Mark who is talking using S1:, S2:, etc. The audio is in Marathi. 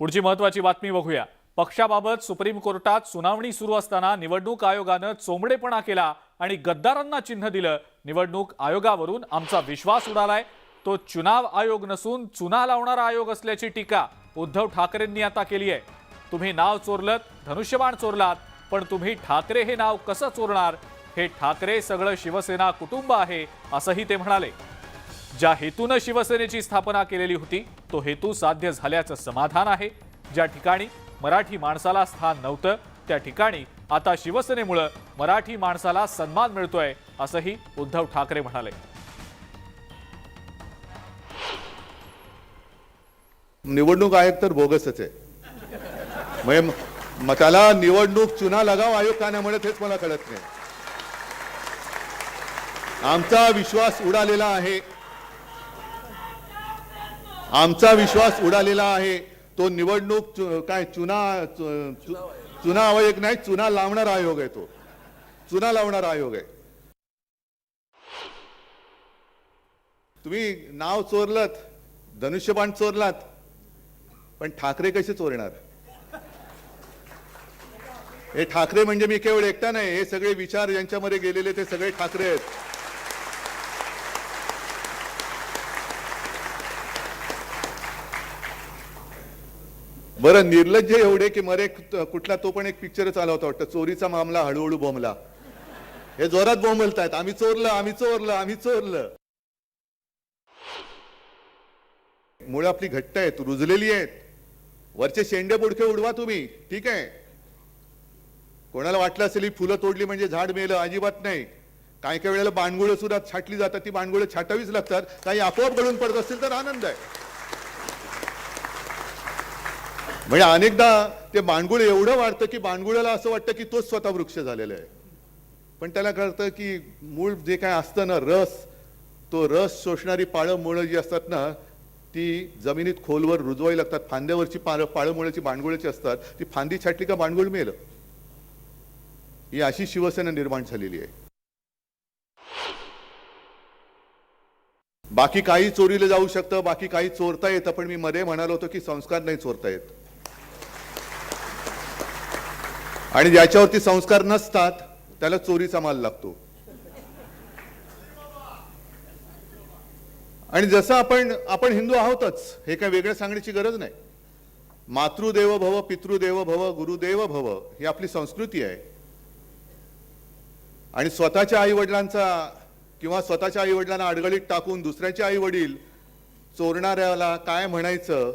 S1: पुढची महत्त्वाची बातमी बघूया। पक्षाबाबत सुप्रीम कोर्टात सुनावणी सुरू असताना निवडणूक आयोगानं चोंबडेपणा केला आणि गद्दारांना चिन्ह दिलं। निवडणूक आयोगावरून आमचा विश्वास उडालाय, तो चुनाव आयोग नसून चुना लावणारा आयोग असल्याची टीका उद्धव ठाकरेंनी आता केली आहे। तुम्ही नाव चोरलत, धनुष्यबाण चोरलात, पण तुम्ही ठाकरे हे नाव कसं चोरणार? हे ठाकरे सगळं शिवसेना कुटुंब आहे असंही ते म्हणाले। ज्या हेतूने शिवसेनेची स्थापना केलेली होती तो हेतू साध्य झाल्याचं समाधान आहे। ज्या ठिकाणी मराठी माणसाला स्थान नव्हतं त्या ठिकाणी आता शिवसेनेमुळे मराठी माणसाला सन्मान मिळतोय असंही उद्धव ठाकरे म्हणाले।
S2: निवडणूक आयोग तर बोगसच आहे, म्हणजे त्याला निवडणूक चुना लगाव आयोग का नाही म्हणत हेच मला कळत नाही। आमचा विश्वास उडालेला आहे, आमचा विश्वास उडालेला आहे। तो निवडणूक काय चुना आयोग नाही, चुना लावणार आयोग आहे। तो चुना लावणार आयोग आहे। तुम्ही नाव चोरलत, धनुष्यबाण चोरलात, पण ठाकरे कसे चोरणार? हे ठाकरे म्हणजे मी केवळ एकटा नाही, हे सगळे विचार यांच्यामध्ये गेलेले ते सगळे ठाकरे आहेत। बरं, निर्लज्ज एवढे की मरे कुठला तो पण एक पिक्चरच आला होता वाटतं, चोरीचा मामला हळूहळू बोंबला। हे जोरात बोंबलतायत, आम्ही चोरलं, आम्ही चोरलं, आम्ही चोरलं। मुळे आपली घट्ट आहेत, रुजलेली आहेत। वरचे शेंडे बुडके उडवा तुम्ही, ठीक आहे। कोणाला वाटलं असेल ही फुलं तोडली म्हणजे झाड मेलं, अजिबात नाही। काही काही वेळेला बाणगुळं सुद्धा छाटली जातात, ती बाणगुळं छाटावीच लागतात। काही आपोआप गळून पडत असतील तर आनंद आहे। म्हणजे अनेकदा ते बाणगुळ एवढं वाढतं की बाणगुळाला असं वाटतं की तोच स्वतः वृक्ष झालेला आहे, पण त्याला कळतं की मूळ जे काय असतं ना, रस, तो रस शोषणारी पाळं मुळं जी असतात ना, ती जमिनीत खोलवर रुजवावी लागतात। फांद्यावरची पाळं मुळाची बाणगुळाची असतात, ती फांदी छाटली का बाणगुळ मेलं। ही अशी शिवसेना निर्माण झालेली आहे। बाकी काही चोरीला जाऊ शकतं, बाकी काही चोरता येतं, पण मी मध्ये म्हणालो होतो की संस्कार नाही चोरता येत। आणि ज्याच्यावरती संस्कार नसतात त्याला चोरीचा माल लागतो। आणि जसं आपण हिंदू आहोतच, हे काय वेगळं सांगण्याची गरज नाही। मातृदेव भव, पितृदेव भव, गुरुदेव भव ही आपली संस्कृती आहे। आणि स्वतःच्या आईवडिलांचा किंवा स्वतःच्या आईवडिलांना अडगळीत टाकून दुसऱ्याचे आईवडील चोरणाऱ्याला काय म्हणायचं